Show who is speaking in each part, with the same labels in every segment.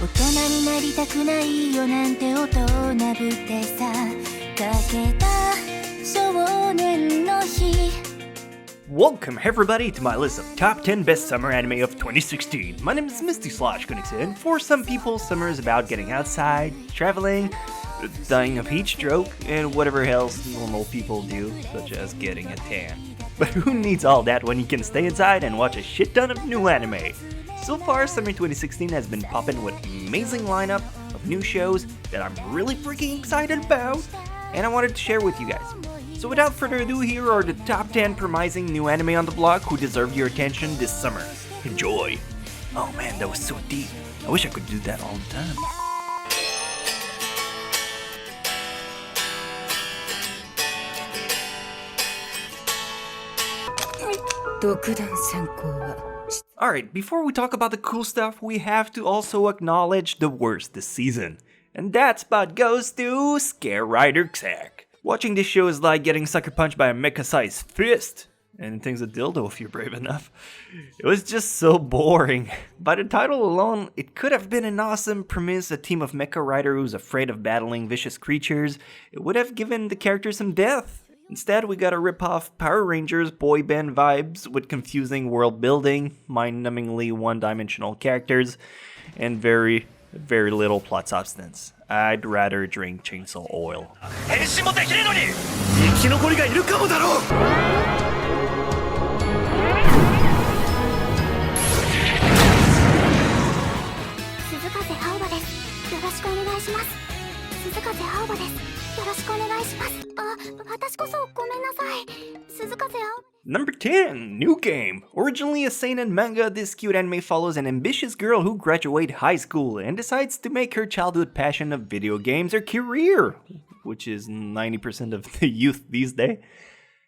Speaker 1: 大人になりたくないよなんて大人ぶってさかけた少年の日
Speaker 2: Welcome everybody to my list of top 10 best summer anime of 2016. My name is Misty /Chronexia, and for some people, summer is about getting outside, traveling, dying of heat stroke, and whatever else normal people do, such as getting a tan. But who needs all that when you can stay inside and watch a shit ton of new anime? So far, summer 2016 has been popping with an amazing lineup of new shows that I'm really freaking excited about, and I wanted to share with you guys. So without further ado, here are the top 10 promising new anime on the block who deserve your attention this summer. Enjoy! Oh man, that was so deep. I wish I could do that all the time. Alright, before we talk about the cool stuff, we have to also acknowledge the worst this season. And that spot goes to Scare Rider Zack. Watching this show is like getting sucker punched by a mecha-sized fist. Anything's a dildo if you're brave enough. It was just so boring. By the title alone, it could have been an awesome premise, a team of mecha rider who's afraid of battling vicious creatures. It would have given the character some depth. Instead, we got a rip-off Power Rangers boy band vibes with confusing world building, mind-numbingly one-dimensional characters, and very little plot substance. I'd rather drink chainsaw oil. Number 10, New Game. Originally a seinen manga, this cute anime follows an ambitious girl who graduates high school and decides to make her childhood passion of video games her career, which is 90% of the youth these days.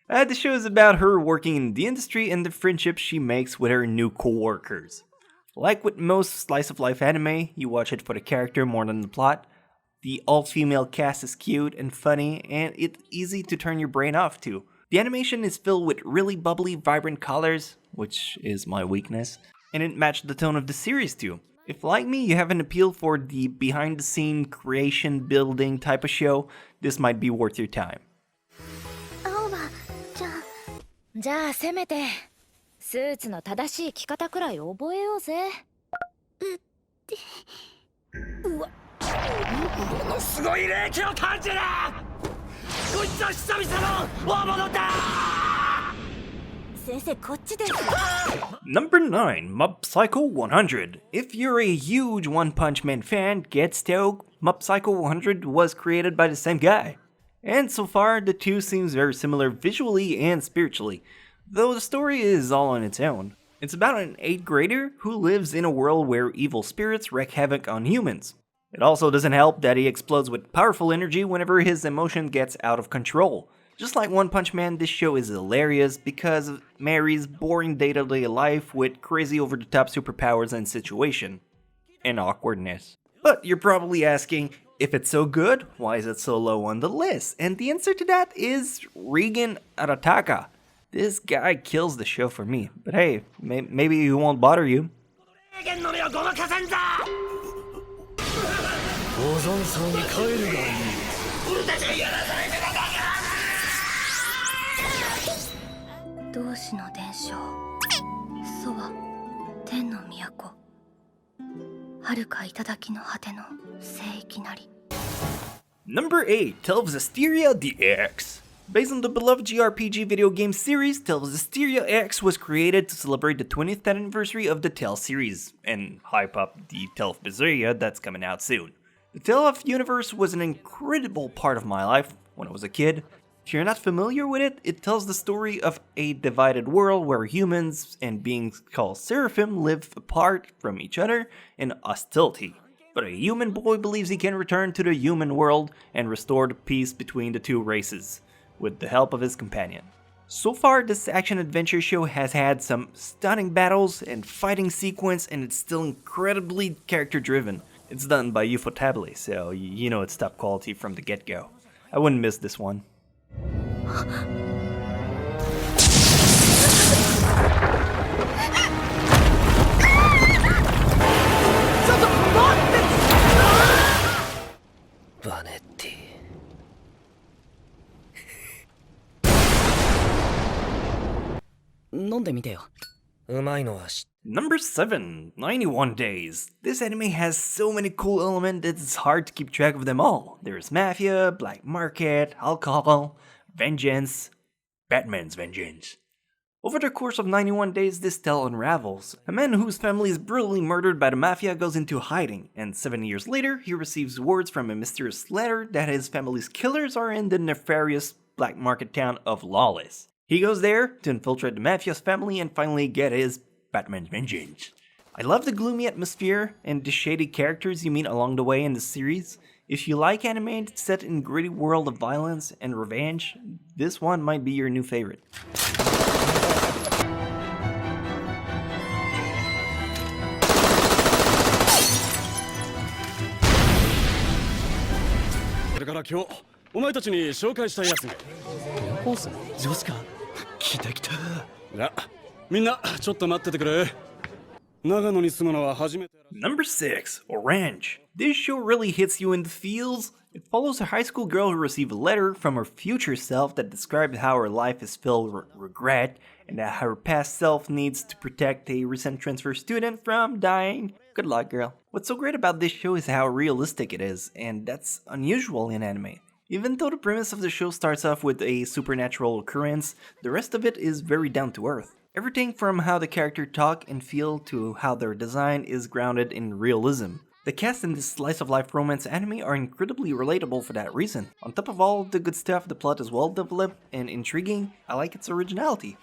Speaker 2: The show is about her working in the industry and the friendships she makes with her new co-workers. Like with most slice-of-life anime, you watch it for the character more than the plot. The all-female cast is cute and funny, and it's easy to turn your brain off to. The animation is filled with really bubbly, vibrant colors, which is my weakness, and it matched the tone of the series too. If like me, you have an appeal for the behind-the-scene creation building type of show, this might be worth your time. Number 9, Mob Psycho 100. If you're a huge One Punch Man fan, get stoked. Mob Psycho 100 was created by the same guy. And so far, the two seems very similar visually and spiritually, though the story is all on its own. It's about an 8th grader who lives in a world where evil spirits wreak havoc on humans. It also doesn't help that he explodes with powerful energy whenever his emotion gets out of control. Just like One Punch Man, this show is hilarious because of Mary's boring day-to-day life with crazy over-the-top superpowers and situation. And awkwardness. But you're probably asking, if it's so good, why is it so low on the list? And the answer to that is Reigen Arataka. This guy kills the show for me. But hey, maybe he won't bother you. Number 8, Zestiria the X. Based on the beloved JRPG video game series, Zestiria X was created to celebrate the 20th anniversary of the Tale series, and hype up the Tale of Berseria that's coming out soon. The Tale of universe was an incredible part of my life when I was a kid. If you're not familiar with it, it tells the story of a divided world where humans and beings called Seraphim live apart from each other in hostility. But a human boy believes he can return to the human world and restore the peace between the two races, with the help of his companion. So far, this action-adventure show has had some stunning battles and fighting sequence, and it's still incredibly character-driven. It's done by Ufotable, so you know it's top quality from the get-go. I wouldn't miss this one.
Speaker 3: 飲んでみてよ。うまいのは知って。
Speaker 2: Number 7, 91 Days. This anime has so many cool elements that it's hard to keep track of them all. There's mafia, black market, alcohol, vengeance, Batman's vengeance. Over the course of 91 days, this tale unravels. A man whose family is brutally murdered by the mafia goes into hiding, and 7 years later, he receives words from a mysterious letter that his family's killers are in the nefarious black market town of Lawless. He goes there to infiltrate the mafia's family and finally get his Batman's vengeance. I love the gloomy atmosphere and the shady characters you meet along the way in the series. If you like anime set in a gritty world of violence and revenge, this one might be your new favorite. Number 6, Orange. This show really hits you in the feels. It follows a high school girl who receives a letter from her future self that describes how her life is filled with regret and that her past self needs to protect a recent transfer student from dying. Good luck, girl. What's so great about this show is how realistic it is, and that's unusual in anime. Even though the premise of the show starts off with a supernatural occurrence, the rest of it is very down to earth. Everything from how the characters talk and feel to how their design is grounded in realism. The cast in this slice of life romance anime are incredibly relatable for that reason. On top of all the good stuff, the plot is well developed and intriguing. I like its originality.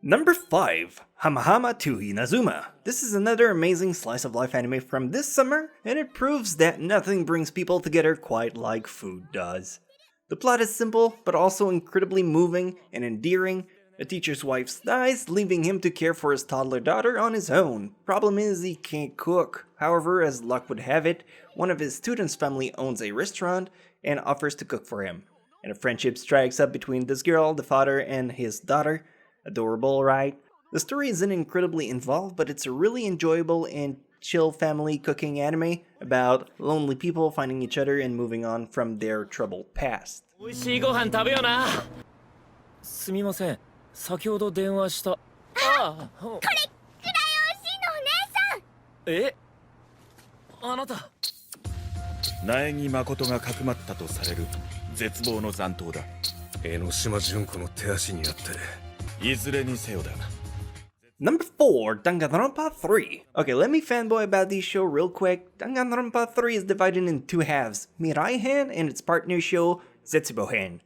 Speaker 2: Number 5, Amaama to Inazuma. This is another amazing slice of life anime from this summer, and it proves that nothing brings people together quite like food does. The plot is simple, but also incredibly moving and endearing. A teacher's wife dies, leaving him to care for his toddler daughter on his own. Problem is, he can't cook. However, as luck would have it, one of his students' family owns a restaurant and offers to cook for him. And a friendship strikes up between this girl, the father, and his daughter. Adorable, right? The story isn't incredibly involved, but it's a really enjoyable and chill family cooking anime about lonely people finding each other and moving on from their troubled past. Number 4, Danganronpa 3. Okay, let me fanboy about this show real quick. Danganronpa 3 is divided in two halves, Mirai-hen and its partner show, Zetsubou-Hen.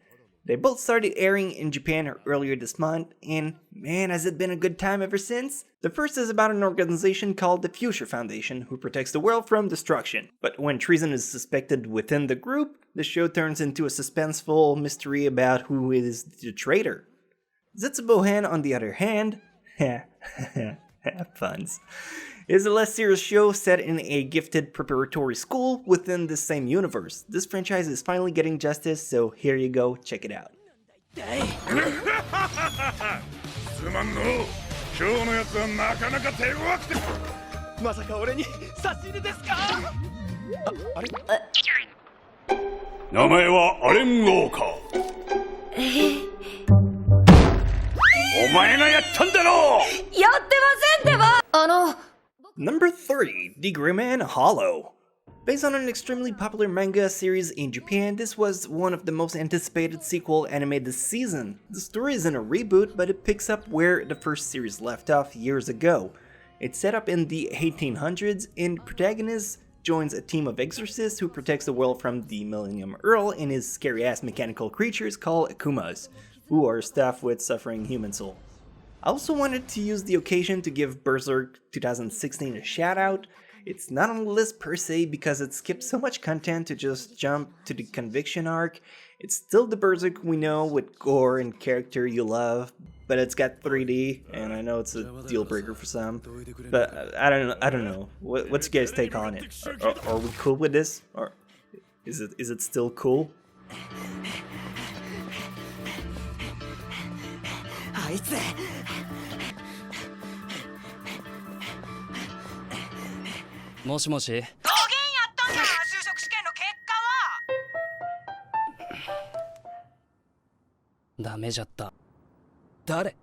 Speaker 2: They both started airing in Japan earlier this month, and man, has it been a good time ever since. The first is about an organization called the Future Foundation, who protects the world from destruction. But when treason is suspected within the group, the show turns into a suspenseful mystery about who is the traitor. Zetsubou-Hen, on the other hand, puns, is a less serious show set in a gifted preparatory school within the same universe. This franchise is finally getting justice, so here you go, check it out. Number 3, D.Gray-man Hollow. Based on an extremely popular manga series in Japan, this was one of the most anticipated sequel anime this season. The story isn't a reboot, but it picks up where the first series left off years ago. It's set up in the 1800s, and the protagonist joins a team of exorcists who protects the world from the Millennium Earl and his scary-ass mechanical creatures called Akumas, who are stuffed with suffering human souls. I also wanted to use the occasion to give Berserk 2016 a shout out. It's not on the list per se because it skips so much content to just jump to the conviction arc. It's still the Berserk we know with gore and character you love, but it's got 3D, and I know it's a deal breaker for some. But I don't know. What's your guys' take on it? Are we cool with this, or is it still cool?
Speaker 4: あいつ
Speaker 5: もしもし。
Speaker 6: どげんやったんじゃ就職試験の結果は。
Speaker 5: ダメじゃった。誰？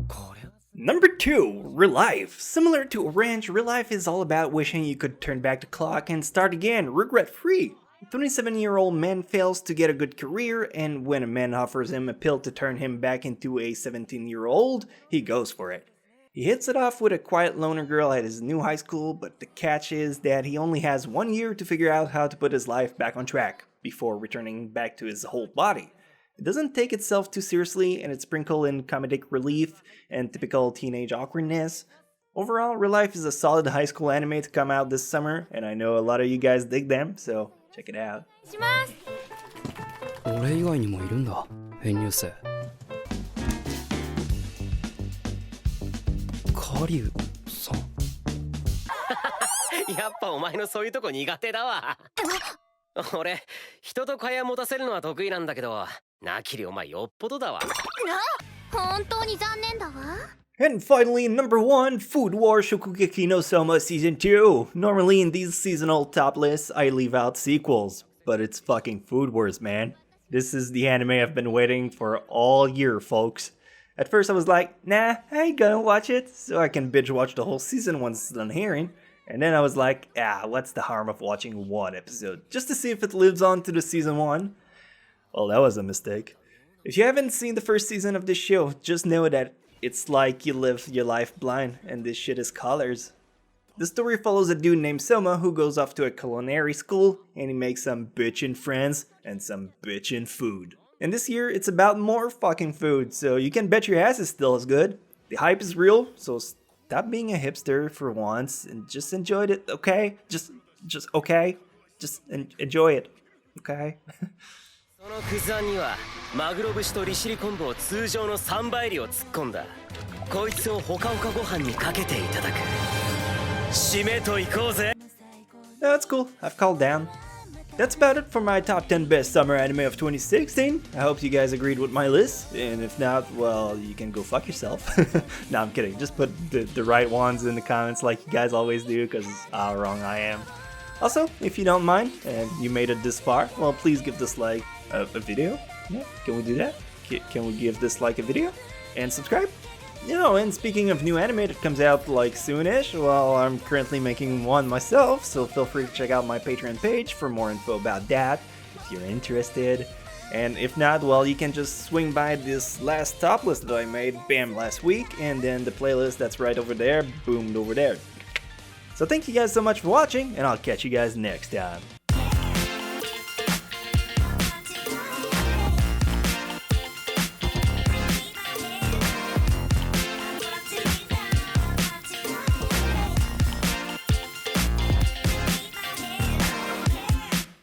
Speaker 3: これは
Speaker 2: Number 2, ReLIFE. Similar to Orange, ReLIFE is all about wishing you could turn back the clock and start again, regret-free. A 27-year-old man fails to get a good career, and when a man offers him a pill to turn him back into a 17-year-old, he goes for it. He hits it off with a quiet loner girl at his new high school, but the catch is that he only has 1 year to figure out how to put his life back on track, before returning back to his whole body. It doesn't take itself too seriously, and it's sprinkled in comedic relief and typical teenage awkwardness. Overall, ReLIFE is a solid high school anime to come out this summer, and I know a lot of you guys dig them, so check it out.
Speaker 1: します。
Speaker 5: 俺以外にもいるんだ、編入生。カリュウさん。
Speaker 4: やっぱお前のそういうとこ苦手だわ。俺人と会話持たせるのは得意なんだけど、なきりお前よっぽどだわ。
Speaker 1: 本当に残念だわ。
Speaker 2: And finally, number 1, Food War Shokugeki no Soma Season 2. Normally in these seasonal top lists, I leave out sequels, but it's fucking Food Wars, man. This is the anime I've been waiting for all year, folks. At first I was like, nah, I ain't gonna watch it, so I can binge watch the whole season once it's done airing. And then I was like, what's the harm of watching one episode, just to see if it lives on to the season 1? Well, that was a mistake. If you haven't seen the first season of this show, just know that it's like you live your life blind, and this shit is colors. The story follows a dude named Soma who goes off to a culinary school, and he makes some bitchin' friends and some bitchin' food. And this year, it's about more fucking food, so you can bet your ass it's still as good. The hype is real, so stop being a hipster for once and just enjoy it, okay? Just okay? Just enjoy it, okay?
Speaker 4: そのクズアンにはマグロ節と利尻昆布を通常の3倍量突っ込んだ。こいつをほかほかご飯にかけていただく。締めといこうぜ。
Speaker 2: That's cool, I've called down. That's about it for my top 10 best summer anime of 2016. I hope you guys agreed with my list, and if not, well, you can go fuck yourself. No, I'm kidding, just put the right ones in the comments like you guys always do, because how wrong I am. Also, if you don't mind, and you made it this far, well, please give this like a video. Yeah, can we do that? Can we give this like a video? And subscribe? You know, and speaking of new anime that comes out like soonish, well, I'm currently making one myself, so feel free to check out my Patreon page for more info about that, if you're interested. And if not, well, you can just swing by this last top list that I made, bam, last week, and then the playlist that's right over there, boomed over there. So thank you guys so much for watching, and I'll catch you guys next time.